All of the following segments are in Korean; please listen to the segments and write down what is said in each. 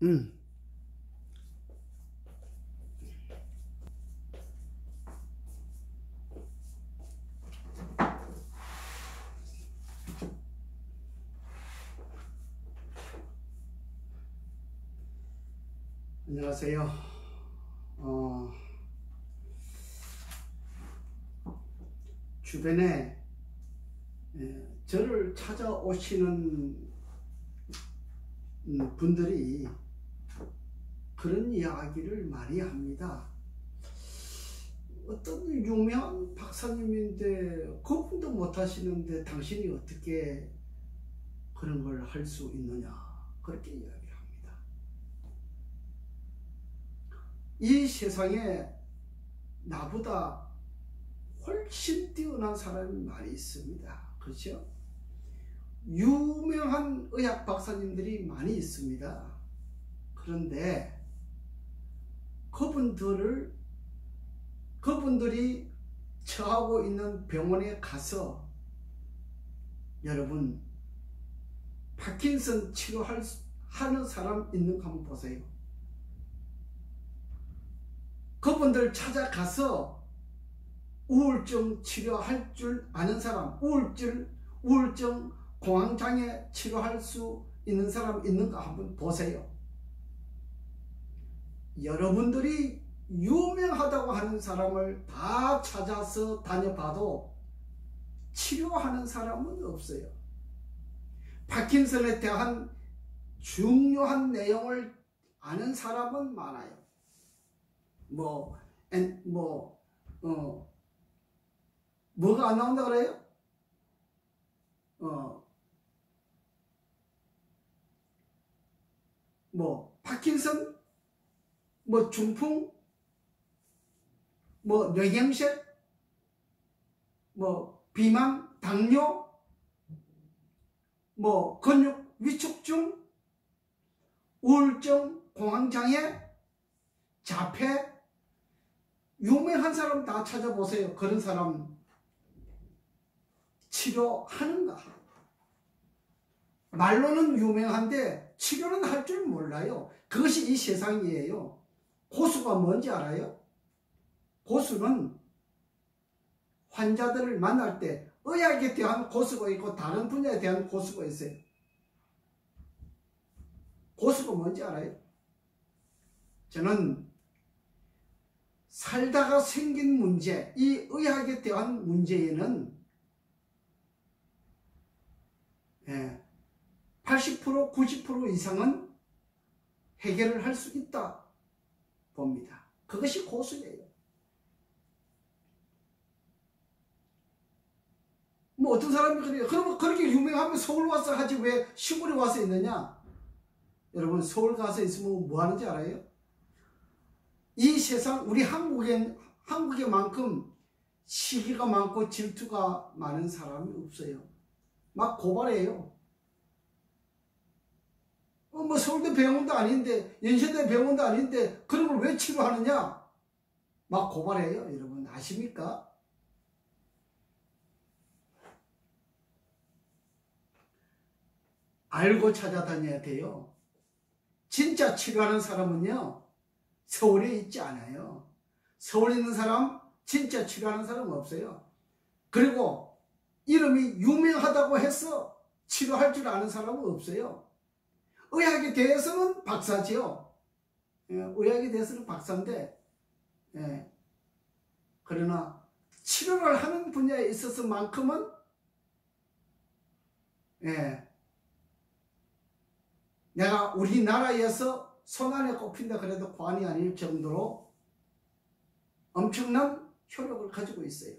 음. 안녕하세요. 주변에 저를 찾아오시는 분들이 그런 이야기를 많이 합니다. 어떤 유명한 박사님인데 그분도 못하시는데 당신이 어떻게 그런 걸 할 수 있느냐, 그렇게 이야기를 합니다. 이 세상에 나보다 훨씬 뛰어난 사람이 많이 있습니다. 그렇죠? 유명한 의학 박사님들이 많이 있습니다. 그런데 그분들이 처하고 있는 병원에 가서 여러분 파킨슨 치료하는 사람 있는가 한번 보세요. 그분들 찾아가서 우울증 치료할 줄 아는 사람, 우울증 공황장애 치료할 수 있는 사람 있는가 한번 보세요. 여러분들이 유명하다고 하는 사람을 다 찾아서 다녀봐도 치료하는 사람은 없어요. 파킨슨에 대한 중요한 내용을 아는 사람은 많아요. 뭐가 안 나온다 그래요? 파킨슨, 중풍, 뇌경색, 비만, 당뇨, 근육 위축증, 우울증, 공황장애, 자폐, 유명한 사람 다 찾아보세요. 그런 사람 치료하는가? 말로는 유명한데 치료는 할 줄 몰라요. 그것이 이 세상이에요. 고수가 뭔지 알아요? 고수는 환자들을 만날 때 의학에 대한 고수가 있고 다른 분야에 대한 고수가 있어요. 고수가 뭔지 알아요? 저는 살다가 생긴 문제, 이 의학에 대한 문제에는 80% 90% 이상은 해결을 할 수 있다 봅니다. 그것이 고수예요. 어떤 사람이 그래요. 그러면 그렇게 유명하면 서울 와서 하지 왜 시골에 와서 있느냐? 여러분 서울 가서 있으면 뭐 하는지 알아요? 이 세상 우리 한국에만큼 시기가 많고 질투가 많은 사람이 없어요. 막 고발해요. 서울대 병원도 아닌데 연세대 병원도 아닌데 그런 걸 왜 치료하느냐? 막 고발해요. 여러분 아십니까? 알고 찾아다녀야 돼요. 진짜 치료하는 사람은요 서울에 있지 않아요. 서울에 있는 사람 진짜 치료하는 사람은 없어요. 그리고 이름이 유명하다고 해서 치료할 줄 아는 사람은 없어요. 의학에 대해서는 박사지요. 의학에 대해서는 박사인데 그러나 치료를 하는 분야에 있어서만큼은 내가 우리나라에서 손안에 꼽힌다 그래도 과언이 아닐 정도로 엄청난 효력을 가지고 있어요.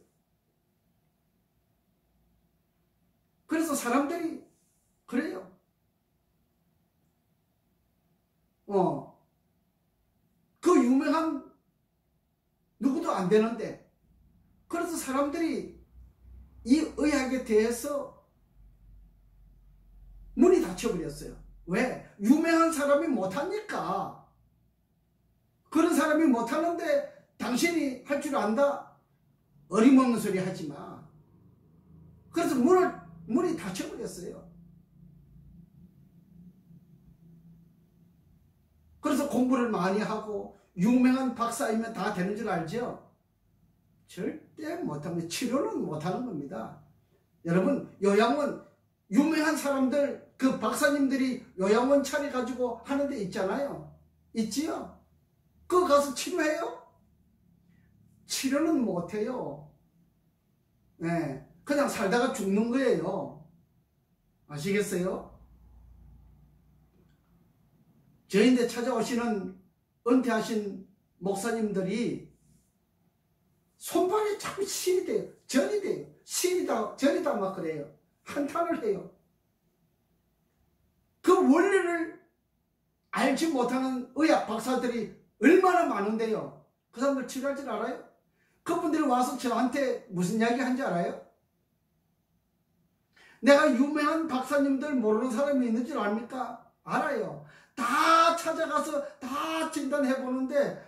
그래서 사람들이 그래요. 그 유명한 누구도 안 되는데 그래서 사람들이 이 의학에 대해서 문이 닫혀버렸어요. 왜? 유명한 사람이 못하니까. 그런 사람이 못하는데 당신이 할 줄 안다? 어림없는 소리 하지 마. 그래서 문이 닫혀버렸어요. 공부를 많이 하고 유명한 박사이면 다 되는 줄 알죠? 절대 못합니다. 치료는 못하는 겁니다. 여러분, 요양원 유명한 사람들, 그 박사님들이 요양원 차려가지고 하는 데 있잖아요. 있지요? 그거 가서 치료해요? 치료는 못해요. 네, 그냥 살다가 죽는 거예요. 아시겠어요? 저희한테 찾아오시는 은퇴하신 목사님들이 손발이 자꾸 실이 돼요. 전이 돼요. 전이다 막 그래요. 한탄을 해요. 그 원리를 알지 못하는 의학 박사들이 얼마나 많은데요. 그 사람들 치료할 줄 알아요? 그분들이 와서 저한테 무슨 이야기 한지 알아요? 내가 유명한 박사님들 모르는 사람이 있는 줄 압니까? 알아요. 다 찾아가서 다 진단해 보는데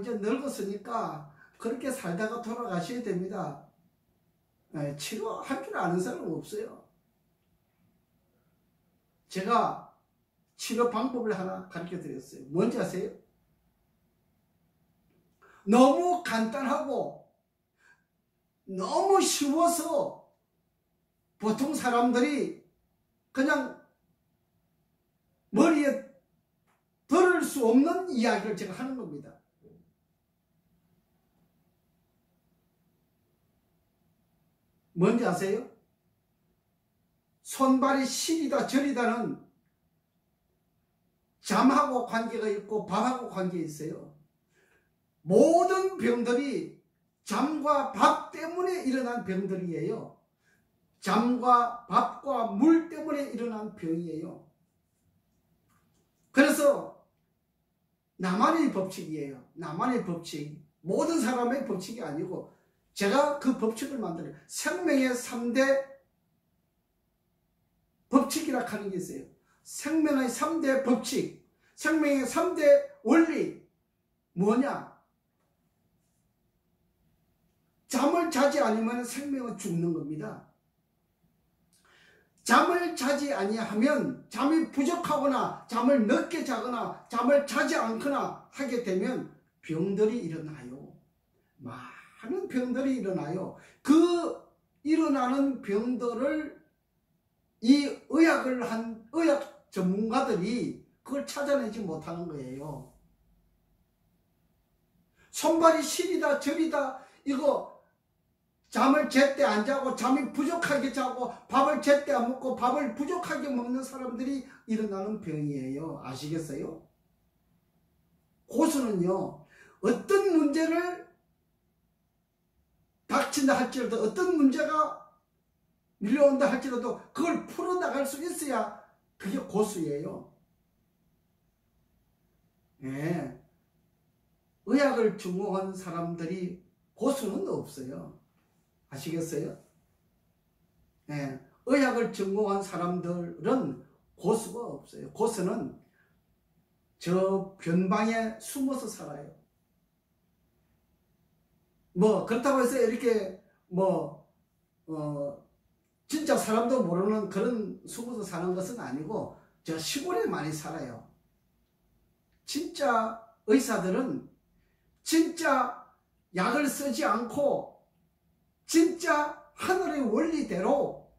이제 늙었으니까 그렇게 살다가 돌아가셔야 됩니다. 치료할 줄 아는 사람은 없어요. 제가 치료 방법을 하나 가르쳐 드렸어요. 뭔지 아세요? 너무 간단하고 너무 쉬워서 보통 사람들이 그냥 머리에 들을 수 없는 이야기를 제가 하는 겁니다. 뭔지 아세요? 손발이 시리다 저리다는 잠하고 관계가 있고 밥하고 관계가 있어요. 모든 병들이 잠과 밥 때문에 일어난 병들이에요. 잠과 밥과 물 때문에 일어난 병이에요. 그래서 나만의 법칙이에요. 나만의 법칙. 모든 사람의 법칙이 아니고 제가 그 법칙을 만들어요. 생명의 3대 법칙이라 하는 게 있어요. 생명의 3대 법칙, 생명의 3대 원리 뭐냐? 잠을 자지 않으면 생명은 죽는 겁니다. 잠을 자지 아니하면 잠이 부족하거나 잠을 늦게 자거나 잠을 자지 않거나 하게 되면 병들이 일어나요. 많은 병들이 일어나요. 그 일어나는 병들을 이 의학을 한 의학 전문가들이 그걸 찾아내지 못하는 거예요. 손발이 시리다 저리다 이거 잠을 제때 안 자고 잠이 부족하게 자고 밥을 제때 안 먹고 밥을 부족하게 먹는 사람들이 일어나는 병이에요. 아시겠어요? 고수는요, 어떤 문제를 닥친다 할지라도 어떤 문제가 밀려온다 할지라도 그걸 풀어나갈 수 있어야 그게 고수예요. 네. 의학을 전공한 사람들이 고수는 없어요. 아시겠어요? 네. 의학을 전공한 사람들은 고수가 없어요. 고수는 저 변방에 숨어서 살아요. 뭐 그렇다고 해서 이렇게 진짜 사람도 모르는 그런 숨어서 사는 것은 아니고 저 시골에 많이 살아요. 진짜 의사들은 진짜 약을 쓰지 않고 진짜 하늘의 원리대로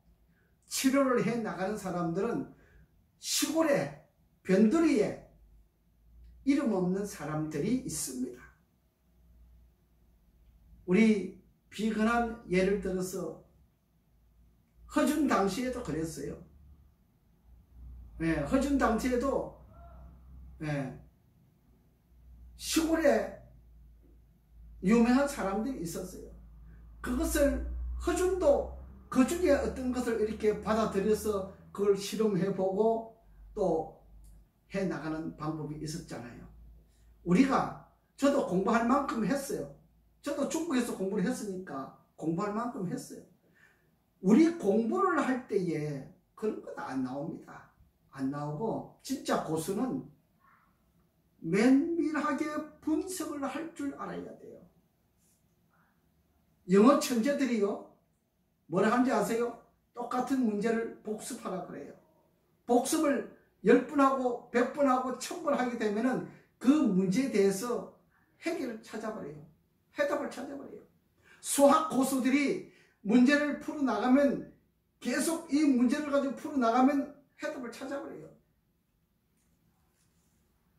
치료를 해 나가는 사람들은 시골에 변두리에 이름 없는 사람들이 있습니다. 우리 비근한 예를 들어서 허준 당시에도 그랬어요. 네, 허준 당시에도 시골에 유명한 사람들이 있었어요. 그것을 허준도 그 중에 어떤 것을 이렇게 받아들여서 그걸 실험해보고 또 해나가는 방법이 있었잖아요. 저도 공부할 만큼 했어요. 저도 중국에서 공부를 했으니까 공부할 만큼 했어요. 우리 공부를 할 때에 그런 건 안 나옵니다. 안 나오고 진짜 고수는 면밀하게 분석을 할 줄 알아야 돼요. 영어 천재들이요, 뭐라 하는지 아세요? 똑같은 문제를 복습하라 그래요. 복습을 10번 하고 100번 하고 1000번 하게 되면은 그 문제에 대해서 해결을 찾아버려요. 해답을 찾아버려요. 수학 고수들이 문제를 풀어나가면 계속 이 문제를 가지고 풀어나가면 해답을 찾아버려요.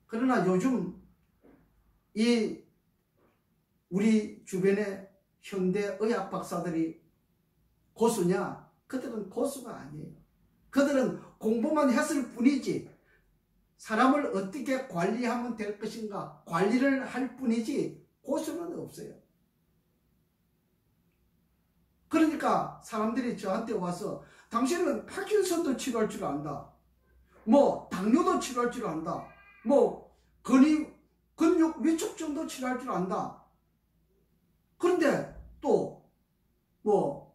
그러나 요즘 이 우리 주변의 현대 의학 박사들이 고수냐? 그들은 고수가 아니에요. 그들은 공부만 했을 뿐이지 사람을 어떻게 관리하면 될 것인가 관리를 할 뿐이지 고수는 없어요. 그러니까 사람들이 저한테 와서 당신은 파킨슨도 치료할 줄 안다. 뭐 당뇨도 치료할 줄 안다. 뭐 근육 위축증도 치료할 줄 안다. 그런데 또 뭐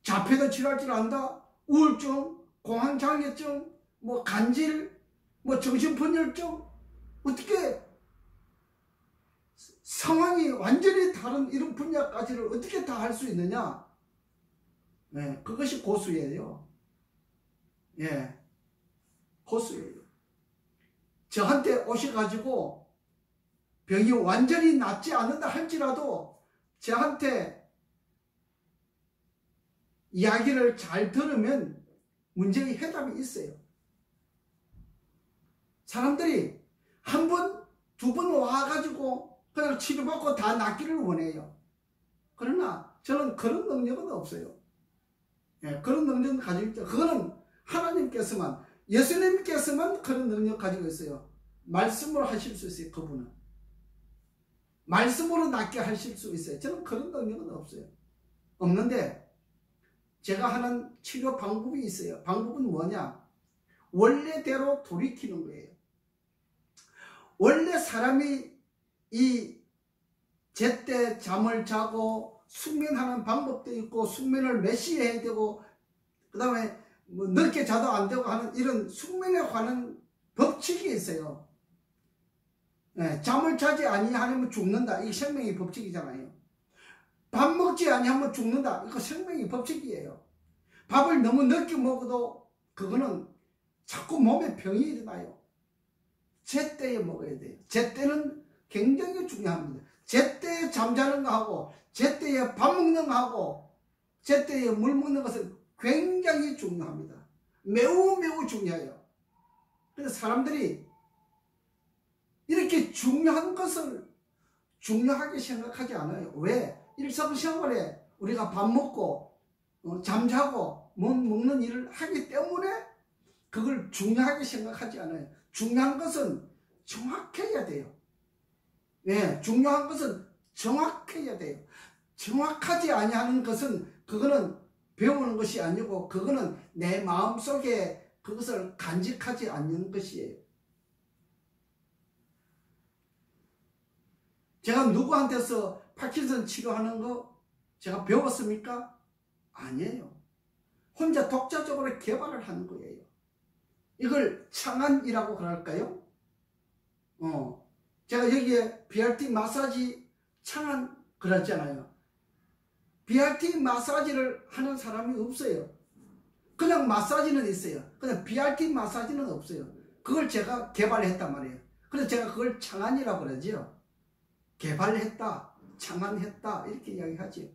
자폐도 치료할 줄 안다. 우울증, 공황장애증, 뭐 간질, 뭐 정신분열증, 어떻게 상황이 완전히 다른 이런 분야까지를 어떻게 다 할 수 있느냐? 네, 그것이 고수예요. 예, 고수예요. 저한테 오셔가지고 병이 완전히 낫지 않는다 할지라도 저한테 이야기를 잘 들으면 문제의 해답이 있어요. 사람들이 한 번, 두 번 와가지고 그냥 치료받고 다 낫기를 원해요. 그러나 저는 그런 능력은 없어요. 예, 그런 능력은 가지고 있죠. 그거는 하나님께서만, 예수님께서만 그런 능력 가지고 있어요. 말씀으로 하실 수 있어요. 그분은 말씀으로 낫게 하실 수 있어요. 저는 그런 능력은 없어요. 없는데 제가 하는 치료 방법이 있어요. 방법은 뭐냐? 원래대로 돌이키는 거예요. 원래 사람이 이 제때 잠을 자고 숙면하는 방법도 있고 숙면을 몇 시에 해야 되고 그 다음에 뭐 늦게 자도 안 되고 하는 이런 숙면에 관한 법칙이 있어요. 네, 잠을 자지 아니하면 죽는다. 이게 생명의 법칙이잖아요. 밥 먹지 아니하면 죽는다. 이거 생명의 법칙이에요. 밥을 너무 늦게 먹어도 그거는 자꾸 몸에 병이 일어나요. 제때에 먹어야 돼요. 제때는 굉장히 중요합니다. 제때에 잠자는 거하고 제때에 밥 먹는 거하고 제때에 물 먹는 것은 굉장히 중요합니다. 매우 매우 중요해요. 그래서 사람들이 이렇게 중요한 것을 중요하게 생각하지 않아요. 왜? 일상생활에 우리가 밥 먹고 잠자고 먹는 일을 하기 때문에 그걸 중요하게 생각하지 않아요. 중요한 것은 정확해야 돼요. 네, 중요한 것은 정확해야 돼요. 정확하지 아니하는 것은 그거는 배우는 것이 아니고 그거는 내 마음속에 그것을 간직하지 않는 것이에요. 제가 누구한테서 파킨슨 치료하는 거 제가 배웠습니까? 아니에요. 혼자 독자적으로 개발을 하는 거예요. 이걸 창안이라고 그럴까요? 제가 여기에 BRT 마사지 창안 그랬잖아요. BRT 마사지를 하는 사람이 없어요. 그냥 마사지는 있어요. 그냥 BRT 마사지는 없어요. 그걸 제가 개발했단 말이에요. 그래서 제가 그걸 창안이라고 그러죠. 개발했다, 창안했다 이렇게 이야기하죠.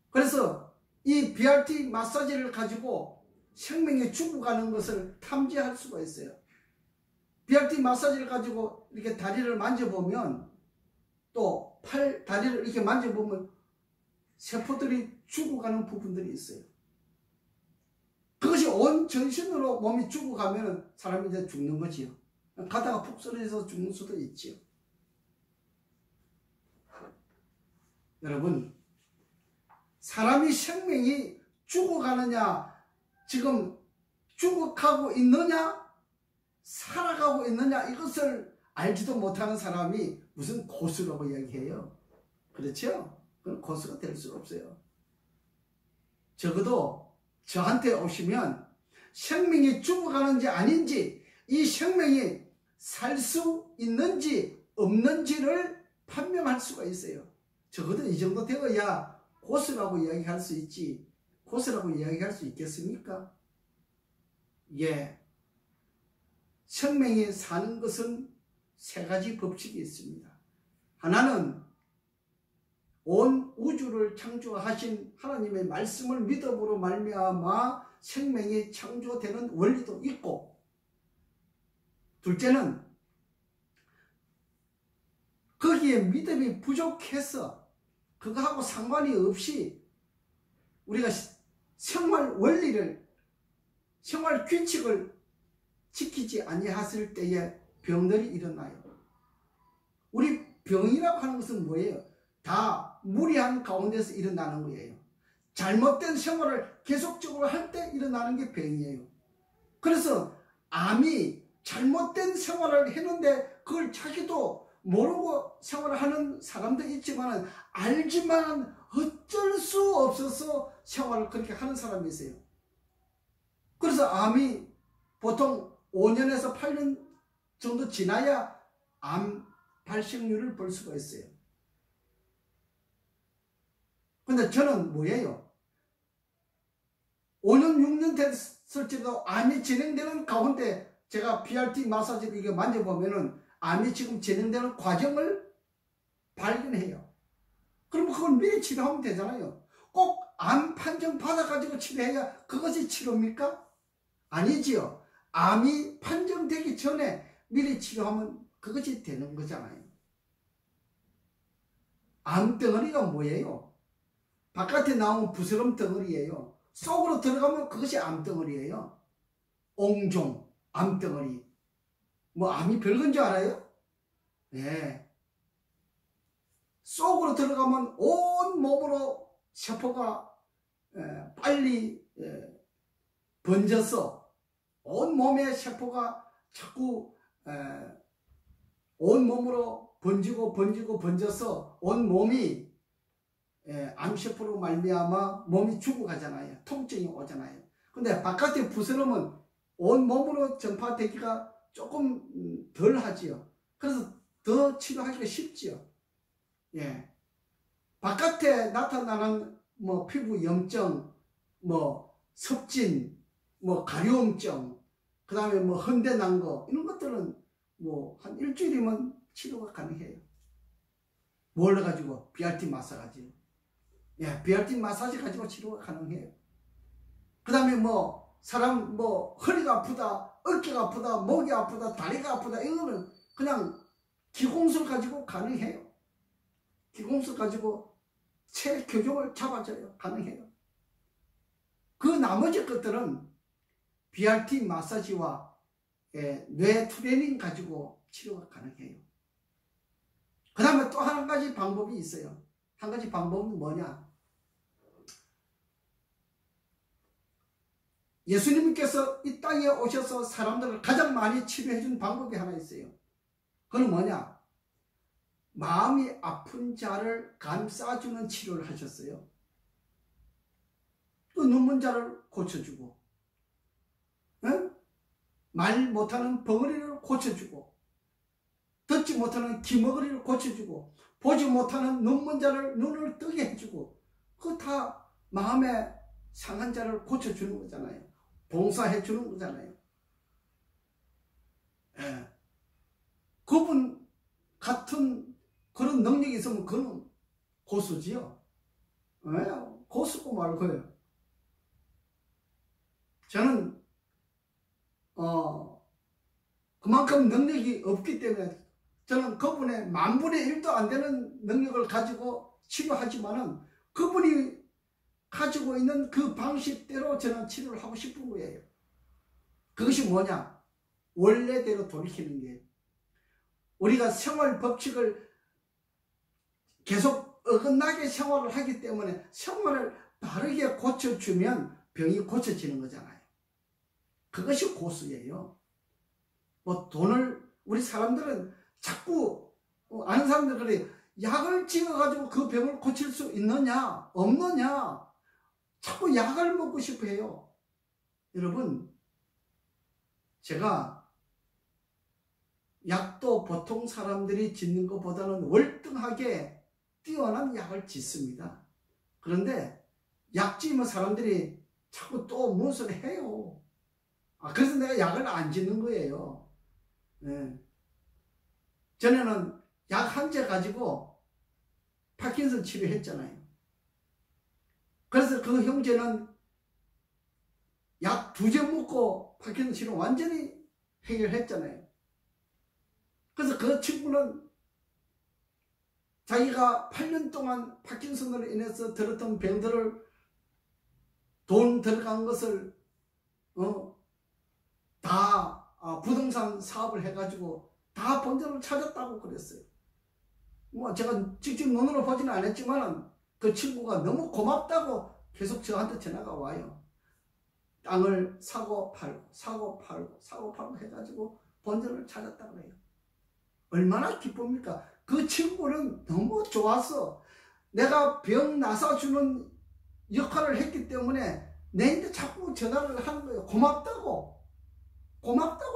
그래서 이 BRT 마사지를 가지고 생명이 죽어가는 것을 탐지할 수가 있어요. BRT 마사지를 가지고 이렇게 다리를 만져보면 또 다리를 이렇게 만져보면 세포들이 죽어가는 부분들이 있어요. 그것이 온 전신으로 몸이 죽어가면 사람이 이제 죽는 거지요. 가다가 푹 쓰러져서 죽는 수도 있지요. 여러분, 사람이 생명이 죽어가느냐, 지금 죽어가고 있느냐, 살아가고 있느냐, 이것을 알지도 못하는 사람이 무슨 고수라고 이야기해요. 그렇죠? 그건 고수가 될 수가 없어요. 적어도 저한테 오시면 생명이 죽어가는지 아닌지, 이 생명이 살 수 있는지 없는지를 판명할 수가 있어요. 적어도 이 정도 되어야 고수라고 이야기할 수 있지, 고수라고 이야기할 수 있겠습니까? 예. 생명이 사는 것은 세 가지 법칙이 있습니다. 하나는 온 우주를 창조하신 하나님의 말씀을 믿음으로 말미암아 생명이 창조되는 원리도 있고, 둘째는 거기에 믿음이 부족해서 그거하고 상관이 없이 우리가 생활 원리를, 생활 규칙을 지키지 아니했을 때에 병들이 일어나요. 우리 병이라고 하는 것은 뭐예요? 다 무리한 가운데서 일어나는 거예요. 잘못된 생활을 계속적으로 할 때 일어나는 게 병이에요. 그래서 암이 잘못된 생활을 했는데 그걸 자기도 모르고 생활을 하는 사람도 있지만 알지만 어쩔 수 없어서 생활을 그렇게 하는 사람이 있어요. 그래서 암이 보통 5년에서 8년 정도 지나야 암 발생률을 볼 수가 있어요. 근데 저는 뭐예요? 5년, 6년 됐을지도 암이 진행되는 가운데 제가 BRT 마사지를 이게 만져보면은 암이 지금 진행되는 과정을 발견해요. 그럼 그걸 미리 치료하면 되잖아요. 꼭 암 판정 받아가지고 치료해야 그것이 치료입니까? 아니지요. 암이 판정되기 전에 미리 치료하면 그것이 되는 거잖아요. 암덩어리가 뭐예요? 바깥에 나오면 부스럼 덩어리예요. 속으로 들어가면 그것이 암덩어리예요. 옹종, 암덩어리. 뭐 암이 별건 줄 알아요? 네. 속으로 들어가면 온 몸으로 세포가 빨리 번져서 온 몸의 세포가 자꾸 온 몸으로 번져서 온 몸이 암세포로 말미암아 몸이 죽어가잖아요. 통증이 오잖아요. 근데 바깥에 부스럼은 온 몸으로 전파되기가 조금 덜 하지요. 그래서 더 치료하기가 쉽지요. 예. 바깥에 나타나는 뭐 피부 염증, 뭐 섭진, 뭐 가려움증, 그 다음에 뭐 헌데 난 거, 이런 것들은 뭐 한 일주일이면 치료가 가능해요. 뭘 가지고? BRT 마사지. 예, BRT 마사지 가지고 치료가 가능해요. 그 다음에 뭐 사람 뭐 허리가 아프다, 어깨가 아프다, 목이 아프다, 다리가 아프다, 이거는 그냥 기공술 가지고 가능해요. 기공술 가지고 체교정을 잡아줘요. 가능해요. 그 나머지 것들은 BRT 마사지와 뇌 트레이닝 가지고 치료가 가능해요. 그 다음에 또 한 가지 방법이 있어요. 한 가지 방법은 뭐냐? 예수님께서 이 땅에 오셔서 사람들을 가장 많이 치료해 준 방법이 하나 있어요. 그건 뭐냐? 마음이 아픈 자를 감싸주는 치료를 하셨어요. 또 눈먼 자를 고쳐주고, 말 못하는 벙어리를 고쳐주고, 듣지 못하는 귀머거리를 고쳐주고, 보지 못하는 눈먼 자를 눈을 뜨게 해주고, 그거 다 마음에 상한 자를 고쳐주는 거잖아요. 봉사해 주는 거잖아요. 예. 그분 같은 그런 능력이 있으면 그는 고수지요. 예. 고수고 말고요. 저는 그만큼 능력이 없기 때문에 저는 그분의 10,000분의 1도 안 되는 능력을 가지고 치료하지만은 그분이 가지고 있는 그 방식대로 저는 치료를 하고 싶은 거예요. 그것이 뭐냐? 원래대로 돌이키는 게. 우리가 생활 법칙을 계속 어긋나게 생활을 하기 때문에 생활을 바르게 고쳐주면 병이 고쳐지는 거잖아요. 그것이 고수예요. 뭐 돈을, 우리 사람들은 자꾸 아는 사람들 그래, 약을 찍어가지고 그 병을 고칠 수 있느냐 없느냐 자꾸 약을 먹고 싶어 해요. 여러분, 제가 약도 보통 사람들이 짓는 것보다는 월등하게 뛰어난 약을 짓습니다. 그런데 약 지으면 사람들이 자꾸 또 무엇을 해요. 그래서 내가 약을 안 짓는 거예요. 네. 전에는 약 한 제 가지고 파킨슨 치료했잖아요. 그래서 그 형제는 약 2제 먹고 파킨슨 치료 완전히 해결했잖아요. 그래서 그 친구는 자기가 8년 동안 파킨슨으로 인해서 들었던 병들을 돈 들어간 것을 다 부동산 사업을 해가지고 다 본전을 찾았다고 그랬어요. 뭐 제가 직접 눈으로 보지는 않았지만 그 친구가 너무 고맙다고 계속 저한테 전화가 와요. 땅을 사고 팔고 사고 팔고 사고 팔고 해가지고 본전을 찾았다고 해요. 얼마나 기쁩니까? 그 친구는 너무 좋아서 내가 병 나서주는 역할을 했기 때문에 내한테 자꾸 전화를 하는 거예요. 고맙다고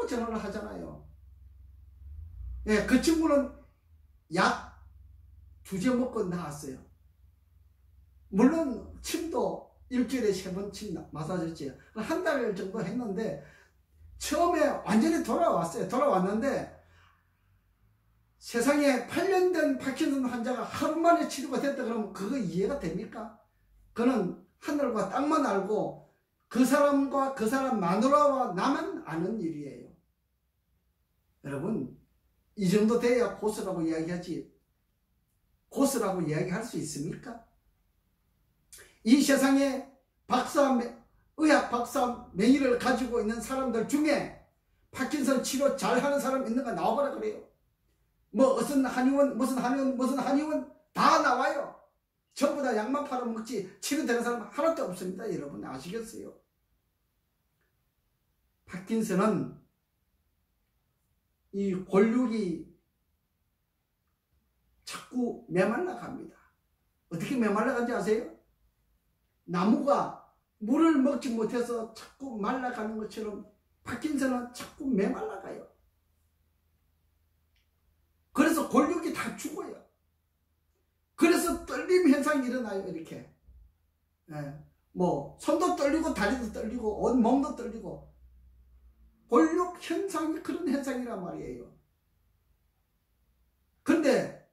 전화를 하잖아요. 예, 그 친구는 약 2제 먹고 나왔어요. 물론 침도 일주일에 3번 침 맞아줬지요. 한 달 정도 했는데 처음에 완전히 돌아왔어요. 돌아왔는데 세상에 8년 된 파킨슨 환자가 하루 만에 치료가 됐다 그러면 그거 이해가 됩니까? 그는 하늘과 땅만 알고 그 사람과 그 사람 마누라와 나만 아는 일이에요. 여러분, 이 정도 돼야 고수라고 이야기하지 고수라고 이야기할 수 있습니까? 이 세상에 의학 박사 명의를 가지고 있는 사람들 중에 파킨슨 치료 잘하는 사람 있는가 나와보라 그래요. 뭐 무슨 한의원 다 나와요. 전부 다 약만 팔아먹지 치료되는 사람 하나도 없습니다. 여러분 아시겠어요? 파킨슨은 이 골육이 자꾸 메말라 갑니다. 어떻게 메말라 간지 아세요? 나무가 물을 먹지 못해서 자꾸 말라가는 것처럼 파킨슨은 자꾸 메말라 가요. 그래서 골육이 다 죽어요. 그래서 떨림 현상이 일어나요. 이렇게 뭐 손도 떨리고 다리도 떨리고 온몸도 떨리고 골육 현상이 그런 현상이란 말이에요. 근데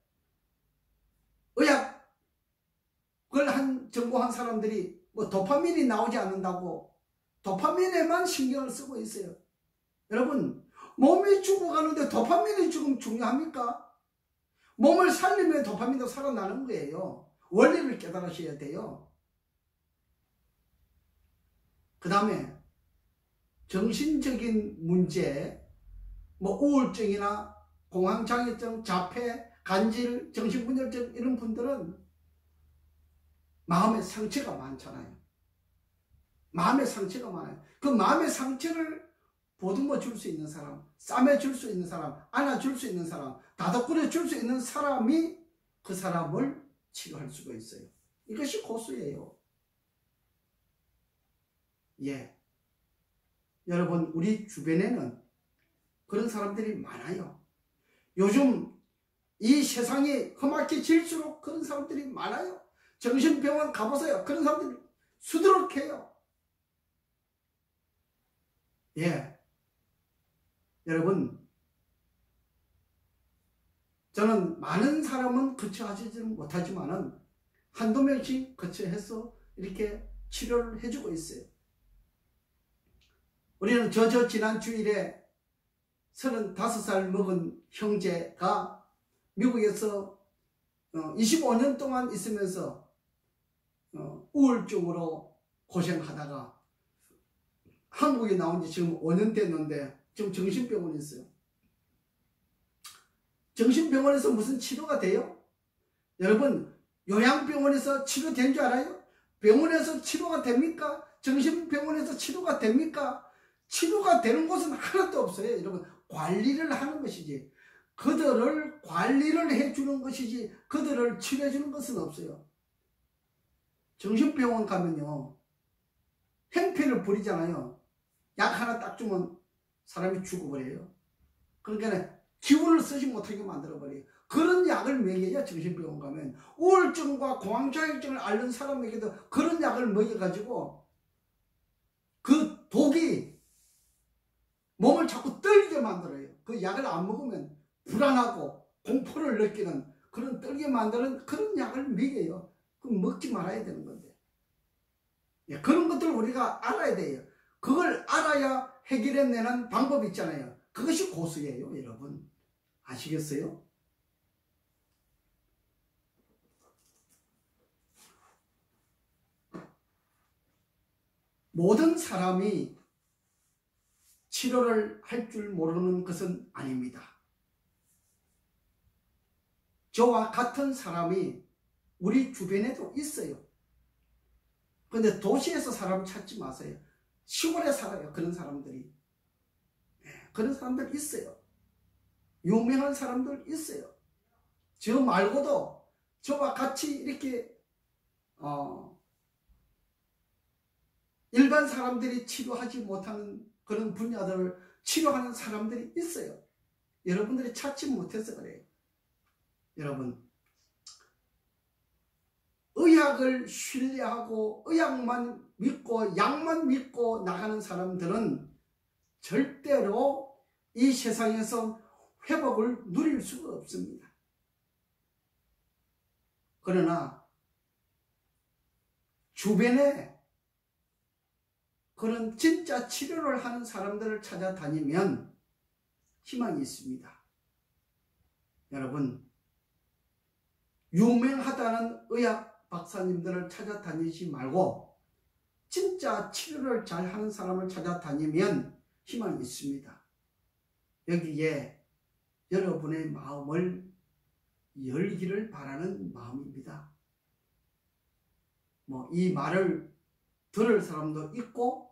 의학을 전공한 사람들이 뭐 도파민이 나오지 않는다고 도파민에만 신경을 쓰고 있어요. 여러분, 몸이 죽어가는데 도파민이 지금 중요합니까? 몸을 살리면 도파민도 살아나는 거예요. 원리를 깨달으셔야 돼요. 그 다음에 정신적인 문제, 뭐 우울증이나 공황장애증, 자폐, 간질, 정신분열증 이런 분들은 마음의 상처가 많잖아요. 마음의 상처가 많아요. 그 마음의 상처를 보듬어 줄 수 있는 사람, 싸매 줄 수 있는 사람, 안아줄 수 있는 사람, 다독거려 줄 수 있는 사람이 그 사람을 치료할 수가 있어요. 이것이 고수예요. 예. 여러분, 우리 주변에는 그런 사람들이 많아요. 요즘 이 세상이 험악해질수록 그런 사람들이 많아요. 정신병원 가보세요. 그런 사람들이 수두룩해요. 예. 여러분, 저는 많은 사람은 거쳐하지는 못하지만은 한두 명씩 거쳐해서 이렇게 치료를 해주고 있어요. 우리는 저 지난 주일에 35살 먹은 형제가 미국에서 25년 동안 있으면서 우울증으로 고생하다가 한국에 나온 지 지금 5년 됐는데 지금 정신병원에 있어요. 정신병원에서 무슨 치료가 돼요? 여러분, 요양병원에서 치료된 줄 알아요? 병원에서 치료가 됩니까? 정신병원에서 치료가 됩니까? 치료가 되는 곳은 하나도 없어요. 여러분, 관리를 하는 것이지, 그들을 관리를 해주는 것이지 그들을 치료해주는 것은 없어요. 정신병원 가면요, 행패를 부리잖아요. 약 하나 딱 주면 사람이 죽어버려요. 그러니까 기운을 쓰지 못하게 만들어버려요. 그런 약을 먹여야 정신병원 가면 우울증과 공황장애증을 앓는 사람에게도 그런 약을 먹여가지고 그 독이 몸을 자꾸 떨리게 만들어요. 그 약을 안 먹으면 불안하고 공포를 느끼는 그런 떨게 만드는 그런 약을 먹여요. 그럼 먹지 말아야 되는 건데. 예, 그런 것들 우리가 알아야 돼요. 그걸 알아야 해결해내는 방법이 있잖아요. 그것이 고수예요, 여러분. 아시겠어요? 모든 사람이 치료를 할 줄 모르는 것은 아닙니다. 저와 같은 사람이 우리 주변에도 있어요. 근데 도시에서 사람 찾지 마세요. 시골에 살아요, 그런 사람들이. 그런 사람들 있어요. 유명한 사람들 있어요. 저 말고도 저와 같이 이렇게 일반 사람들이 치료하지 못하는 그런 분야들을 치료하는 사람들이 있어요. 여러분들이 찾지 못해서 그래요. 여러분, 의학을 신뢰하고 의학만 믿고 약만 믿고 나가는 사람들은 절대로 이 세상에서 회복을 누릴 수가 없습니다. 그러나 주변에 그런 진짜 치료를 하는 사람들을 찾아다니면 희망이 있습니다. 여러분, 유명하다는 의학 박사님들을 찾아다니지 말고 진짜 치료를 잘하는 사람을 찾아다니면 희망이 있습니다. 여기에 여러분의 마음을 열기를 바라는 마음입니다. 이 말을 들을 사람도 있고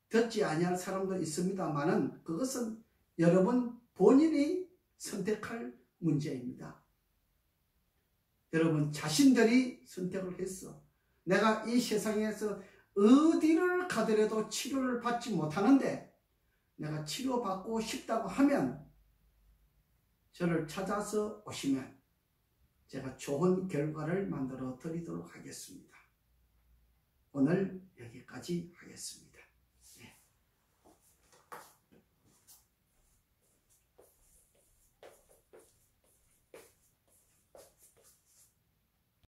듣지 아니할 사람도 있습니다만은 그것은 여러분 본인이 선택할 문제입니다. 여러분 자신들이 선택을 했어. 내가 이 세상에서 어디를 가더라도 치료를 받지 못하는데 내가 치료받고 싶다고 하면 저를 찾아서 오시면 제가 좋은 결과를 만들어 드리도록 하겠습니다. 오늘 여기까지 하겠습니다.